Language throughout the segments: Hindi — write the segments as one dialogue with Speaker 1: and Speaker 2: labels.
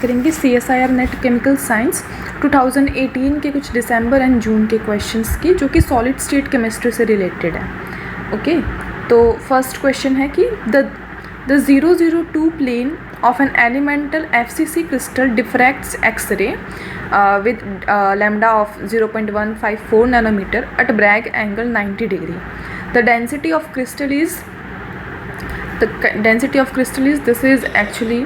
Speaker 1: करेंगे CSIR नेट केमिकल साइंस 2018 के कुछ दिसंबर एंड जून के क्वेश्चंस की, जो कि सॉलिड स्टेट केमिस्ट्री से रिलेटेड है। ओके, तो फर्स्ट क्वेश्चन है कि the 002 plane of an elemental FCC crystal diffracts X-ray with lambda of 0.154 nanometer at Bragg angle 90 degree. The density of crystal is this is actually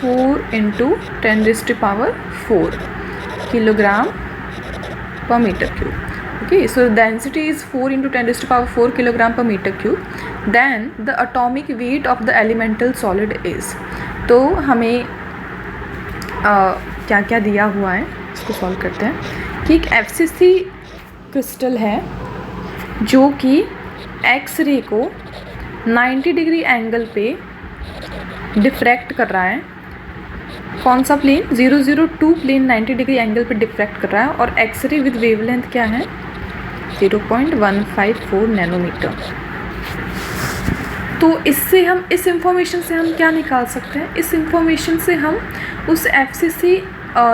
Speaker 1: 4 into 10 raised to power 4 kilogram per meter cube. Okay, so the density is 4 into 10 raised to power 4 kilogram per meter cube. Then the atomic weight of the elemental solid is. तो हमें क्या क्या दिया हुआ है इसको सॉल्व करते हैं कि एक FCC क्रिस्टल है जो कि एक्स-रे को 90 डिग्री एंगल पे डिफ्रैक्ट कर रहा है। कौन सा प्लेन? 002 प्लेन 90 डिग्री एंगल पे डिफ्रैक्ट कर रहा है और एक्स-रे विद वेवलेंथ क्या है? 0.154 नैनोमीटर। तो इससे हम इस इंफॉर्मेशन से हम क्या निकाल सकते हैं? इस इंफॉर्मेशन से हम उस FCC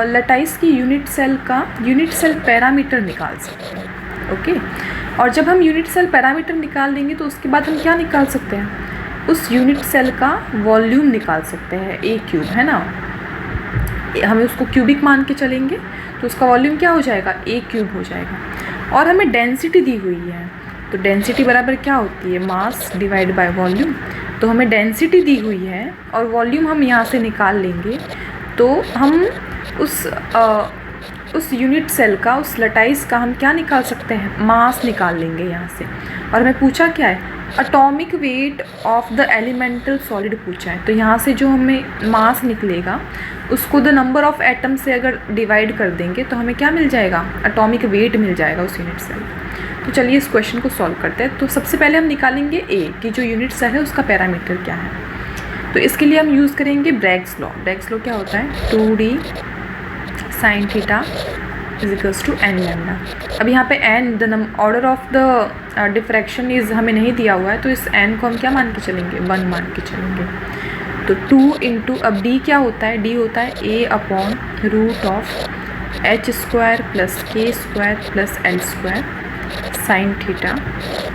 Speaker 1: लटाइस की यूनिट सेल पैरामीटर निकाल सकते हैं। ओके, और जब हम यूनिट सेल पैरामीटर निकाल देंगे तो उसके बाद हम क्या निकाल सकते हैं? उस यूनिट सेल का वॉल्यूम निकाल सकते हैं, A क्यूब है ना। हमें उसको क्यूबिक मान के चलेंगे तो उसका वॉल्यूम क्या हो जाएगा? A क्यूब हो जाएगा। और हमें डेंसिटी दी हुई है, तो डेंसिटी बराबर क्या होती है? Mass divide by volume. तो हमें डेंसिटी दी हुई है और वॉल्यूम हम यहाँ से निकाल लेंगे, तो हम उस यूनिट सेल का, उस लटाइस का हम क्या निकाल सकते हैं? मास निकाल लेंगे यहाँ से। और हमें पूछा क्या है? Atomic weight of the elemental solid पूछा है। तो यहाँ से जो हमें मास निकलेगा उसको द नंबर ऑफ एटम से अगर डिवाइड कर देंगे तो हमें क्या मिल जाएगा? एटॉमिक वेट मिल जाएगा उस यूनिट सेल। तो चलिए इस क्वेश्चन को सॉल्व करते हैं। तो सबसे पहले हम निकालेंगे A की जो यूनिट सेल है उसका पैरामीटर क्या है। तो इसके लिए हम यूज़ करेंगे ब्रैग्स लॉ। ब्रैग्स लॉ क्या होता है? 2D sin theta is equals to n lambda. अब यहाँ पे n the order of the diffraction is हमें नहीं दिया हुआ है, तो इस n को हम क्या मान के चलेंगे? 1 मान के चलेंगे। तो 2 इंटू, अब D क्या होता है? D होता है A upon root of h square plus k square plus l square sine theta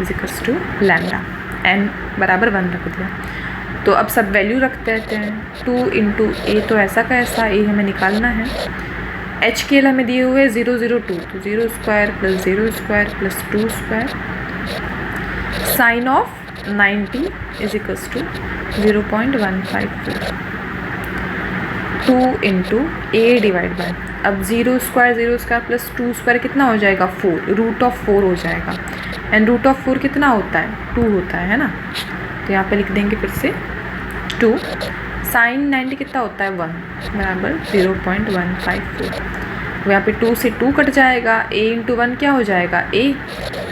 Speaker 1: is equals to lambda. n बराबर 1 रख दिया। तो अब सब वैल्यू रखते रहते हैं। 2 इंटू A, तो ऐसा का ऐसा A हमें निकालना है। h के लिए हमें दिए हुए 002, तो 0 square plus 0 square plus 2 square sine of 90 is equals to 0.154। 2 into A divide by, अब 0 स्क्वायर प्लस 2 स्क्वायर कितना हो जाएगा? 4, रूट ऑफ 4 हो जाएगा। एंड रूट ऑफ 4 कितना होता है? 2 होता है ना। तो यहाँ पे लिख देंगे फिर से 2 साइन 90 कितना होता है? 1 बराबर 0.154। यहाँ पे 2 से 2 कट जाएगा, A इंटू 1 क्या हो जाएगा? A।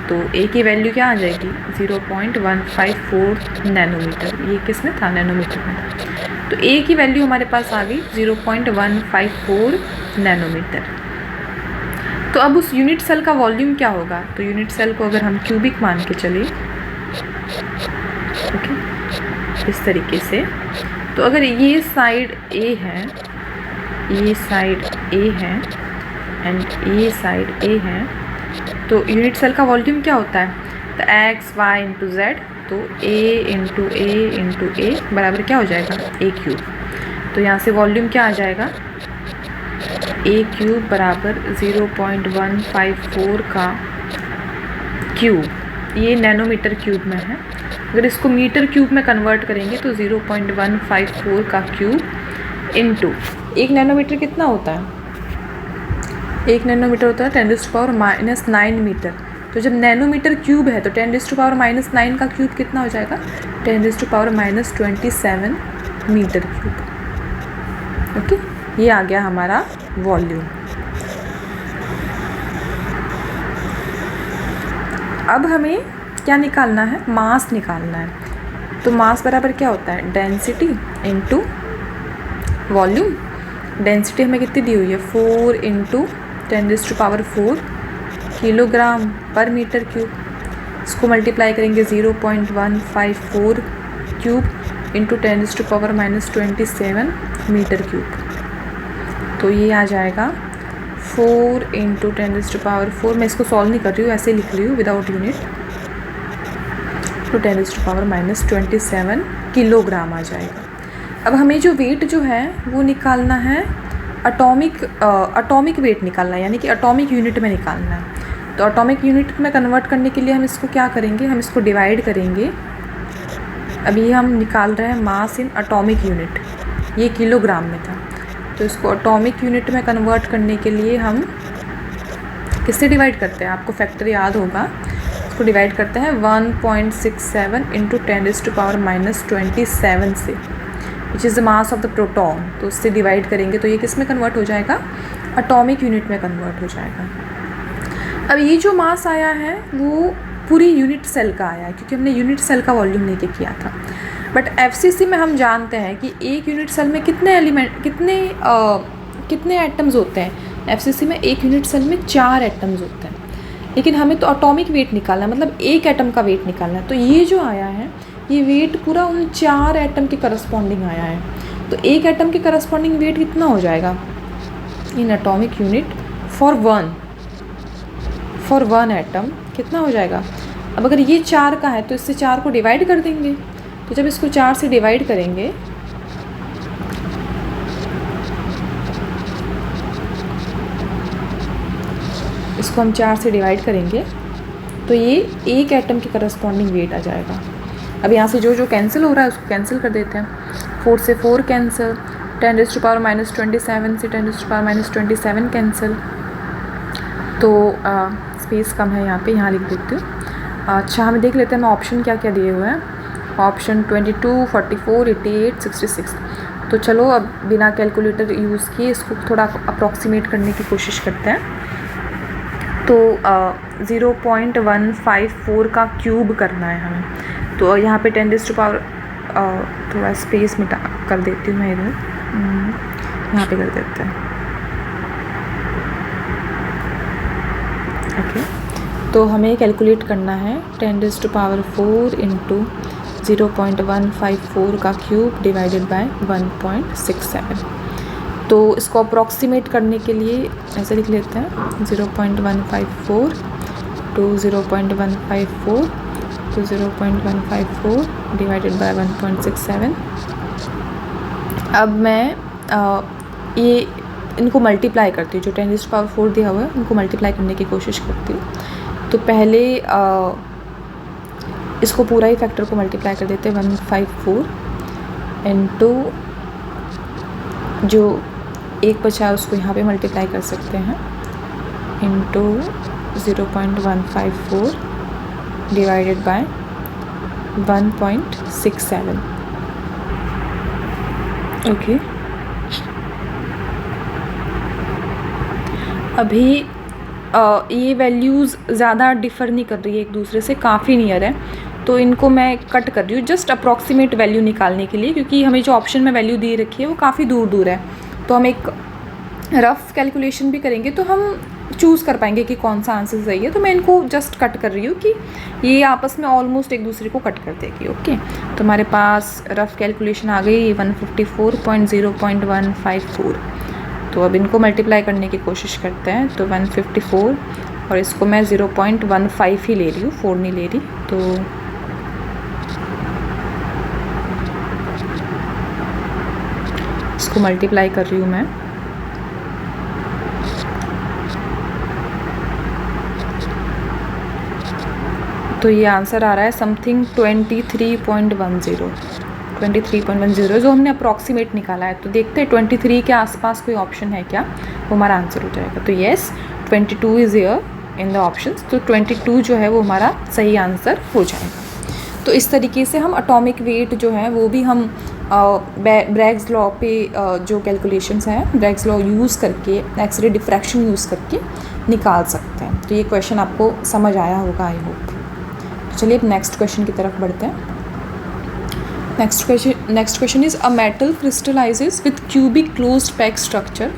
Speaker 1: तो A की वैल्यू क्या आ जाएगी? 0.154 नैनोमीटर। ये किस में था? नैनोमीटर में था। तो A की वैल्यू हमारे पास आ गई 0.154 नैनोमीटर। तो अब उस यूनिट सेल का वॉल्यूम क्या होगा? तो यूनिट सेल को अगर हम क्यूबिक मान के चले, ओके, इस तरीके से, तो अगर ये साइड A है, ये साइड A है एंड ये साइड A है, तो यूनिट सेल का वॉल्यूम क्या होता है? तो x y इंटू z, तो A इंटू A बराबर क्या हो जाएगा? A cube. तो यहाँ से वॉल्यूम क्या आ जाएगा? A क्यूब बराबर 0.154 का क्यूब, ये नैनोमीटर क्यूब में है। अगर इसको मीटर क्यूब में कन्वर्ट करेंगे तो 0.154 का क्यूब इंटू 1 नैनोमीटर कितना होता है? 1 नैनोमीटर होता है 10⁻⁻9 मीटर। तो जब नैनोमीटर क्यूब है तो 10⁻⁻9 का क्यूब कितना हो जाएगा? 10⁻⁻27 मीटर क्यूब। ओके, ये आ गया हमारा वॉल्यूम। अब हमें क्या निकालना है? मास निकालना है। तो मास बराबर क्या होता है? Density into volume. डेंसिटी हमें कितनी दी हुई है? 4 इंटू 10⁻⁴ किलोग्राम पर मीटर क्यूब। इसको मल्टीप्लाई करेंगे 0.154 क्यूब इंटू 10⁻⁻27 मीटर क्यूब। तो ये आ जाएगा 4 × 10⁴। मैं इसको सॉल्व नहीं कर रही हूँ, ऐसे लिख रही हूँ विदाउट यूनिट। तो 10⁻⁻27 किलोग्राम आ जाएगा। अब हमें जो वेट जो है वो निकालना है, अटोमिक वेट निकालना है, यानी कि अटोमिक यूनिट में निकालना है। तो अटोमिक यूनिट में कन्वर्ट करने के लिए हम इसको क्या करेंगे, हम इसको डिवाइड करेंगे। अभी हम निकाल रहे हैं मास इन अटोमिक यूनिट, ये किलोग्राम में था, तो इसको अटोमिक यूनिट में कन्वर्ट करने के लिए हम किससे डिवाइड करते हैं, आपको फैक्टर याद होगा। इसको डिवाइड करते हैं 1.67 × 10⁻⁻27 से, which is the mass of the proton. तो उससे डिवाइड करेंगे तो ये किस में कन्वर्ट हो जाएगा, अटोमिक यूनिट में कन्वर्ट हो जाएगा। अब ये जो मास आया है वो पूरी यूनिट सेल का आया है, क्योंकि हमने यूनिट सेल का वॉल्यूम लेके किया था। बट एफसीसी में हम जानते हैं कि एक यूनिट सेल में कितने एटम्स होते हैं। एफसीसी में एक यूनिट सेल में 4 एटम्स होते हैं, लेकिन हमें तो एटॉमिक वेट निकालना है, मतलब एक एटम का वेट निकालना है। तो ये जो आया है ये वेट पूरा उन 4 एटम के करस्पॉन्डिंग आया है। तो एक एटम के करस्पॉन्डिंग वेट कितना हो जाएगा in atomic unit for one atom कितना हो जाएगा। अब अगर ये 4 का है तो इससे 4 को डिवाइड कर देंगे। तो जब इसको 4 से डिवाइड करेंगे इसको हम 4 से डिवाइड करेंगे तो ये एक एटम के करस्पॉन्डिंग वेट आ जाएगा। अब यहाँ से जो कैंसिल हो रहा है उसको कैंसिल कर देते हैं। 4 से 4 कैंसिल, 10⁻⁻27 से 10⁻⁻27 कैंसिल। तो स्पेस कम है यहाँ पे, यहाँ लिख देती हूँ। अच्छा, हम देख लेते हैं मैं ऑप्शन क्या क्या दिए हुए हैं। ऑप्शन 22, 44, 88, 66। तो चलो अब बिना कैलकुलेटर यूज़ किए इसको थोड़ा अप्रॉक्सीमेट करने की कोशिश करते हैं। तो 0.154 का क्यूब करना है हमें। तो यहाँ पे 10⁻, थोड़ा स्पेस मिटा कर देती हूँ मैं इधर, यहाँ पे कर देते हैं। ओके, तो हमें कैलकुलेट करना है 10⁻⁴ × 0.154 का क्यूब डिवाइडेड बाय 1.67। तो इसको अप्रॉक्सीमेट करने के लिए ऐसे लिख लेते हैं 0.154 to 0.154 to 0.154 डिवाइडेड बाय 1.67। अब मैं ये इनको मल्टीप्लाई करती हूँ, जो 10⁻⁴ दिया हुआ है उनको मल्टीप्लाई करने की कोशिश करती हूँ। तो पहले इसको पूरा ही फैक्टर को मल्टीप्लाई कर देते हैं 154 इंटू जो एक बचा है उसको यहाँ पे मल्टीप्लाई कर सकते हैं इंटू 0.154 डिवाइडेड बाय 1.67। ओके, अभी ये वैल्यूज़ ज़्यादा डिफ़र नहीं कर रही है एक दूसरे से, काफ़ी नियर है। तो इनको मैं कट कर रही हूँ जस्ट अप्रॉक्सीमेट वैल्यू निकालने के लिए, क्योंकि हमें जो ऑप्शन में वैल्यू दी रखी है वो काफ़ी दूर दूर है। तो हम एक रफ़ कैलकुलेशन भी करेंगे तो हम चूज़ कर पाएंगे कि कौन सा आंसर सही है। तो मैं इनको जस्ट कट कर रही हूँ कि ये आपस में ऑलमोस्ट एक दूसरे को कट कर देगी। ओके, तो हमारे पास रफ़ कैलकुलेशन आ गई 154.0.154। तो अब इनको मल्टीप्लाई करने की कोशिश करते हैं। तो 154 और इसको मैं 0.15 ही ले रही हूँ, 4 नहीं ले रही। तो इसको मल्टीप्लाई कर रही हूँ मैं। तो ये आंसर आ रहा है समथिंग 23.10 जो हमने अप्रॉक्सीमेट निकाला है। तो देखते हैं 23 के आसपास कोई ऑप्शन है क्या, वो हमारा आंसर हो जाएगा। तो yes, 22 is here in the options. तो 22 जो है वो हमारा सही आंसर हो जाएगा। तो इस तरीके से हम एटॉमिक वेट जो है वो भी हम ब्रैग्स लॉ पे जो कैलकुलेशंस हैं ब्रैग्स लॉ यूज़ करके, एक्सरे डिफ्रैक्शन यूज़ करके निकाल सकते हैं। तो ये क्वेश्चन आपको समझ आया होगा, आई होप। तो चलिए अब नेक्स्ट क्वेश्चन की तरफ बढ़ते हैं। Next question is a metal crystallises with cubic closed pack structure.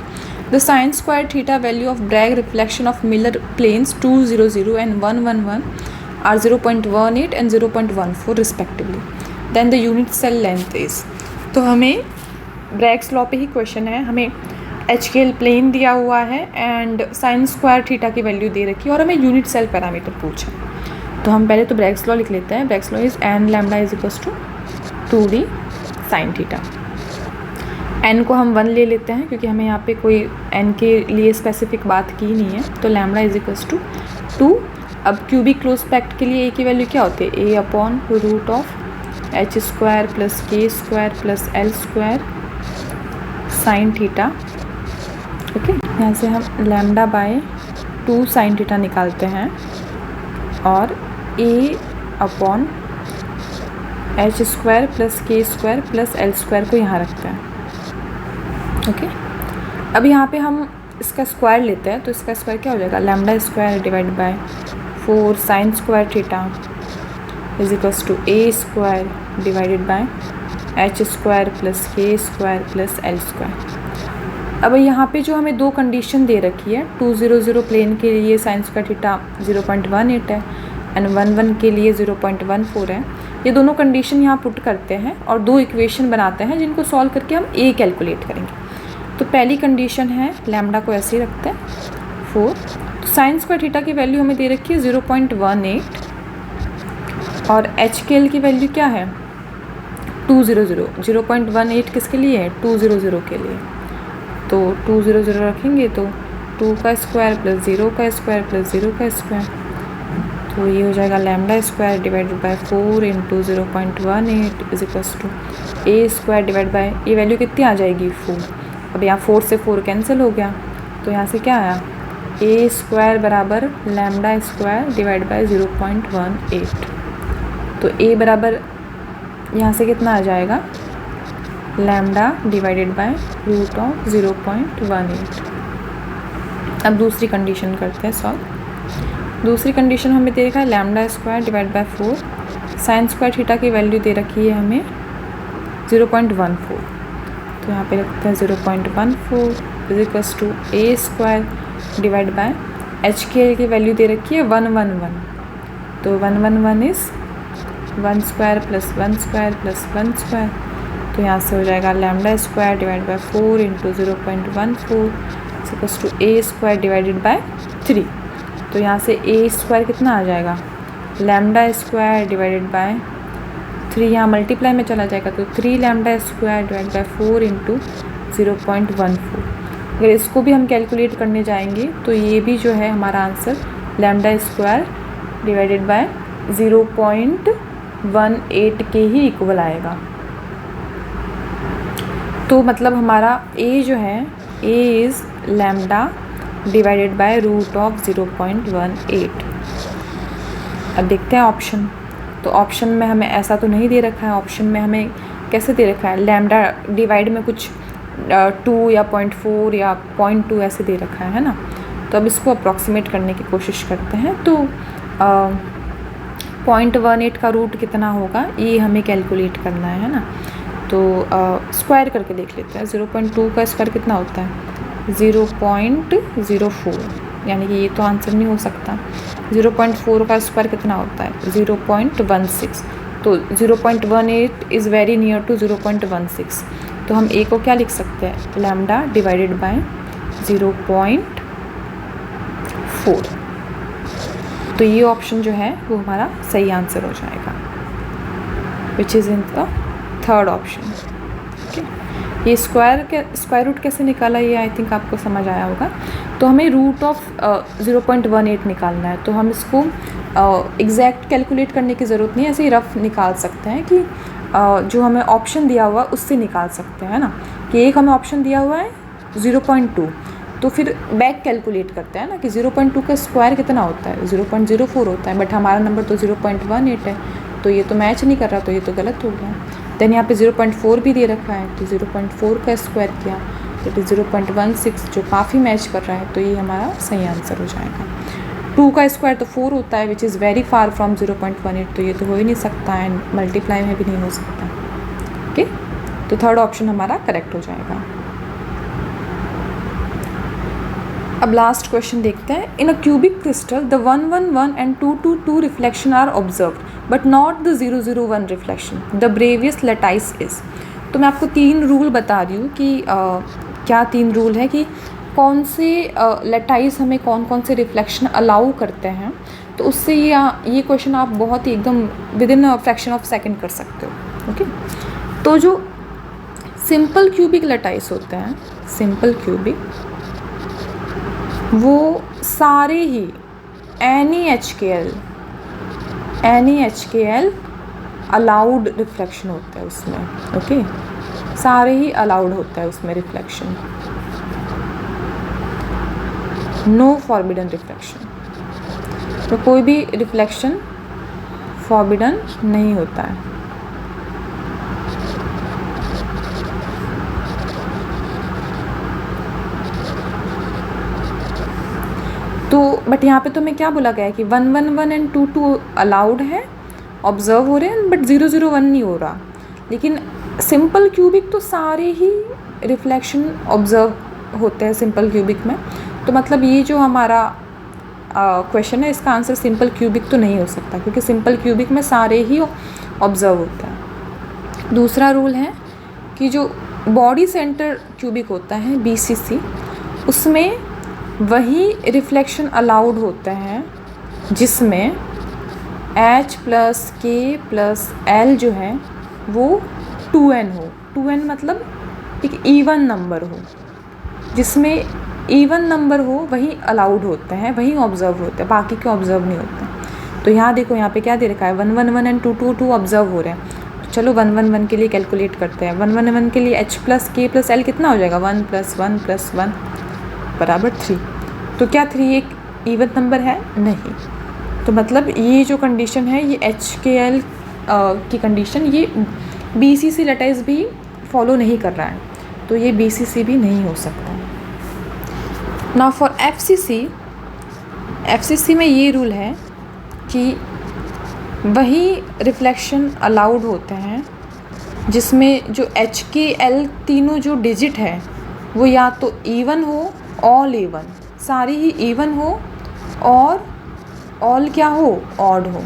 Speaker 1: The sin square theta value of Bragg reflection of Miller planes 200 and 111 are 0.18 and 0.14 respectively. Then the unit cell length is। तो हमें ब्रैग्स लॉ पे ही क्वेश्चन है, हमें HKL प्लेन दिया हुआ है एंड साइन स्क्वायर थीटा की वैल्यू दे रखी है और हमें यूनिट सेल पैरामीटर पूछा। तो हम पहले तो ब्रैग्स लॉ लिख लेते हैं। Bragg's law is n lambda is equals to 2d sine theta. n को हम 1 ले लेते हैं क्योंकि हमें यहाँ पे कोई n के लिए स्पेसिफिक बात की नहीं है। तो लैम्डा इज इक्वल्स टू 2। अब क्यूबिक क्लोज पैक्ट के लिए a की वैल्यू क्या होती है, a upon root of h square plus k square plus l square sine theta. Okay, यहाँ से हम लैम्डा बाय 2 साइन थीटा निकालते हैं और a upon h square plus k square plus l square को यहाँ रखते हैं। ओके, अब यहाँ पे हम इसका स्क्वायर लेते हैं तो इसका स्क्वायर क्या हो जाएगा, lambda square divide by 4 sine square theta is equals to a square divided by h square plus k square plus l square. अब यहाँ पे जो हमें 2 कंडीशन दे रखी है, 2 0 0 प्लेन के लिए साइन स्क्वायर थीटा 0.18 है एंड 1 1 के लिए 0.14 है। ये दोनों कंडीशन यहाँ पुट करते हैं और 2 इक्वेशन बनाते हैं जिनको सॉल्व करके हम a कैलकुलेट करेंगे। तो पहली कंडीशन है लैम्डा को ऐसे ही रखते हैं 4। तो साइन स्क्वायर थीटा की वैल्यू हमें दे रखी है 0.18 और HKL की वैल्यू क्या है 2 0 0। 0.18 किसके लिए है, 2 0 0 के लिए। तो 2 0 0 रखेंगे तो 2 का स्क्वायर प्लस 0 का स्क्वायर प्लस 0 का स्क्वायर। तो ये हो जाएगा lambda square divided by 4 into 0.18 is equals to a square divide by, ये वैल्यू कितनी आ जाएगी 4। अब यहाँ 4 से 4 कैंसिल हो गया तो यहाँ से क्या आया, a स्क्वायर बराबर लैम्डा स्क्वायर डिवाइड बाय 0.18। तो a बराबर यहाँ से कितना आ जाएगा, lambda divided by root of 0.18। अब दूसरी कंडीशन करते हैं सॉल्व। दूसरी कंडीशन हमें दे रखा है lambda square divide by 4 sine square theta की वैल्यू दे रखी है हमें 0.14। तो यहाँ पे रखते हैं 0.14 is equals to a square divide by HKL की वैल्यू दे रखी है 111। तो 111 is 1 square plus 1 square plus 1 square. तो यहाँ से हो जाएगा lambda square divide by 4 into 0.14 equals to a square divided by 3। तो यहाँ से a स्क्वायर कितना आ जाएगा, लैम्डा स्क्वायर डिवाइडेड बाय 3, यहाँ मल्टीप्लाई में चला जाएगा तो 3 lambda square divide by 4 into 0.14। अगर इसको भी हम कैलकुलेट करने जाएंगे तो ये भी जो है हमारा answer lambda square divided bye 0.18 के ही इक्वल आएगा। तो मतलब हमारा a जो है a is lambda divided by root of 0.18। अब देखते हैं ऑप्शन। तो ऑप्शन में हमें ऐसा तो नहीं दे रखा है, ऑप्शन में हमें कैसे दे रखा है, लैम्डा डिवाइड में कुछ 2 या 0.4 या 0.2 ऐसे दे रखा है ना। तो अब इसको अप्रॉक्सीमेट करने की कोशिश करते हैं। तो 0.18 का रूट कितना होगा ये हमें कैलकुलेट करना है ना। तो स्क्वायर करके देख लेते हैं। 0.2 का स्क्वायर कितना होता है, 0.04, यानी कि ये तो आंसर नहीं हो सकता। 0.4 का स्क्वायर कितना होता है, 0.16। तो 0.18 इज़ वेरी नियर टू 0.16। तो हम a को क्या लिख सकते हैं, लैम्डा डिवाइडेड बाय 0.4। तो ये ऑप्शन जो है वो हमारा सही आंसर हो जाएगा, which is in the third option. Okay, ये स्क्वायर रूट कैसे निकाला ये आई थिंक आपको समझ आया होगा। तो हमें रूट ऑफ 0.18 निकालना है। तो हम इसको एग्जैक्ट कैलकुलेट करने की ज़रूरत नहीं है, ऐसे ही रफ निकाल सकते हैं कि जो हमें ऑप्शन दिया हुआ उससे निकाल सकते हैं ना। कि एक हमें ऑप्शन दिया हुआ है 0.2, तो फिर बैक कैलकुलेट करते हैं ना कि 0.2 का स्क्वायर कितना होता है, 0.04 होता है, बट हमारा नंबर तो 0.18 है। तो ये तो मैच नहीं कर रहा, तो ये तो गलत हो गया। देन यहाँ पे 0.4 भी दे रखा है, तो 0.4 का स्क्वायर किया तो 0.16, जो काफ़ी मैच कर रहा है। तो ये हमारा सही आंसर हो जाएगा। 2 का स्क्वायर तो 4 होता है, which is very far from 0.18। तो ये तो हो ही नहीं सकता एंड मल्टीप्लाई में भी नहीं हो सकता। ओके, तो थर्ड ऑप्शन हमारा करेक्ट हो जाएगा। अब लास्ट क्वेश्चन देखते हैं। In a cubic crystal the 111 and 222 reflection are observed but not the 001 reflection, the Bravais lattice is. तो मैं आपको 3 रूल बता रही हूँ कि क्या 3 रूल है कि कौन से लेटाइस हमें कौन कौन से रिफ्लेक्शन अलाउ करते हैं। तो उससे ये क्वेश्चन आप बहुत ही एकदम with in fraction of second कर सकते हो। ओके, तो जो सिंपल क्यूबिक लेटाइस होते हैं, सिंपल क्यूबिक, वो सारे ही NaHKl अलाउड रिफ्लेक्शन होता है उसमें। ओके, सारे ही अलाउड होता है उसमें रिफ्लेक्शन, नो फॉरबिडन रिफ्लेक्शन। तो कोई भी रिफ्लेक्शन फॉरबिडन नहीं होता है। तो बट यहाँ पे तो मैं क्या बोला गया है कि 111 एंड 22 अलाउड है, ऑब्जर्व हो रहे हैं, बट 001 नहीं हो रहा। लेकिन सिंपल क्यूबिक तो सारे ही रिफ्लेक्शन ऑब्जर्व होते हैं सिंपल क्यूबिक में। तो मतलब ये जो हमारा क्वेश्चन है, इसका आंसर सिंपल क्यूबिक तो नहीं हो सकता, क्योंकि सिंपल क्यूबिक में सारे ही ऑब्जर्व होता है। दूसरा रूल है कि जो बॉडी सेंटर क्यूबिक होता है BCC, उसमें वही रिफ्लेक्शन अलाउड होते हैं जिसमें H + K + L जो है वो 2n हो। 2n मतलब एक इवन नंबर हो, जिसमें इवन नंबर हो वही अलाउड होते हैं, वही ऑब्जर्व होते हैं, बाकी के ऑब्जर्व नहीं होते हैं। तो यहाँ देखो, यहाँ पे क्या दे रखा है, 111 एंड 222 ऑब्जर्व हो रहे हैं। तो चलो 111 के लिए कैलकुलेट करते हैं। 111 के लिए H + K + L कितना हो जाएगा, 1 + 1 + 1 बराबर 3। तो क्या 3 एक इवन नंबर है? नहीं। तो मतलब ये जो कंडीशन है, ये HKL की कंडीशन, ये BCC लेटाइस भी फॉलो नहीं कर रहा है, तो ये BCC भी नहीं हो सकता। नाउ फॉर FCC में ये रूल है कि वही रिफ्लेक्शन अलाउड होते हैं जिसमें जो HKL तीनों जो डिजिट है वो या तो इवन हो, ऑल इवन, सारी ही इवन हो, और ऑल क्या हो, ऑड हो,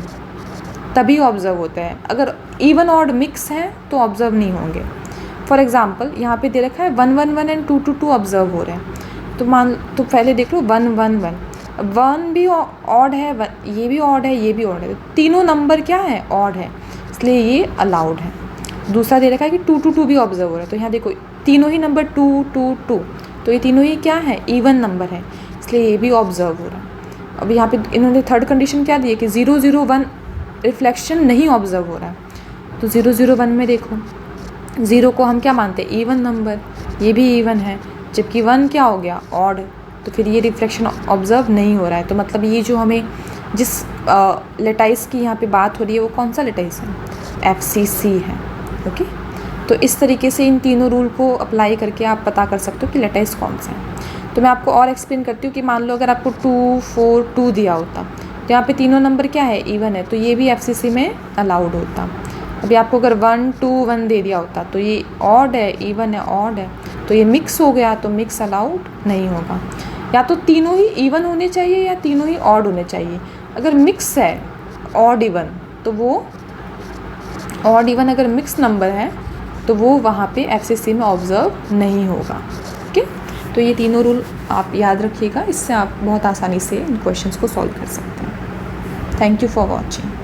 Speaker 1: तभी ऑब्जर्व होते हैं। अगर इवन ऑड मिक्स हैं तो ऑब्जर्व नहीं होंगे। फॉर एग्जांपल यहाँ पे दे रखा है 111 एंड 222 ऑब्जर्व हो रहे हैं। तो पहले देख लो 111, 1 भी ऑड है, ये भी ऑड है, ये भी ऑड है, तीनों नंबर क्या है, ऑड है, इसलिए ये अलाउड है। दूसरा दे रखा है कि 222 भी ऑब्जर्व हो रहा है। तो यहाँ देखो तीनों ही नंबर 222, तो ये तीनों ही क्या है, इवन नंबर है, इसलिए ये भी ऑब्जर्व हो रहा है। अब यहाँ पे इन्होंने थर्ड कंडीशन क्या दी है कि 001 रिफ्लेक्शन नहीं ऑब्जर्व हो रहा है। तो 001 में देखो, 0 को हम क्या मानते हैं, इवन नंबर, ये भी इवन है, जबकि 1 क्या हो गया, ऑड, तो फिर ये रिफ्लेक्शन ऑब्जर्व नहीं हो रहा है। तो मतलब ये जो हमें जिस लेटाइस की यहाँ पे बात हो रही है, वो कौन सा लेटाइस है, FCC है। ओके, तो इस तरीके से इन तीनों रूल को अप्लाई करके आप पता कर सकते हो कि लेटाइस कौन सा है। तो मैं आपको और एक्सप्लेन करती हूँ कि मान लो अगर आपको 2 4 2 दिया होता, तो यहाँ पे तीनों नंबर क्या है, इवन है, तो ये भी FCC में अलाउड होता। अभी आपको अगर 1 2 1 दे दिया होता, तो ये ऑड है, इवन है, ऑड है, तो ये मिक्स हो गया, तो मिक्स अलाउड नहीं होगा। या तो तीनों ही इवन होने चाहिए या तीनों ही ऑड होने चाहिए। अगर मिक्स है ऑड इवन, तो वो ऑड इवन अगर मिक्स नंबर है तो वो वहाँ पे FCC में ऑब्जर्व नहीं होगा। ओके, तो ये तीनों रूल आप याद रखिएगा, इससे आप बहुत आसानी से इन क्वेश्चंस को सॉल्व कर सकते हैं। Thank you for watching.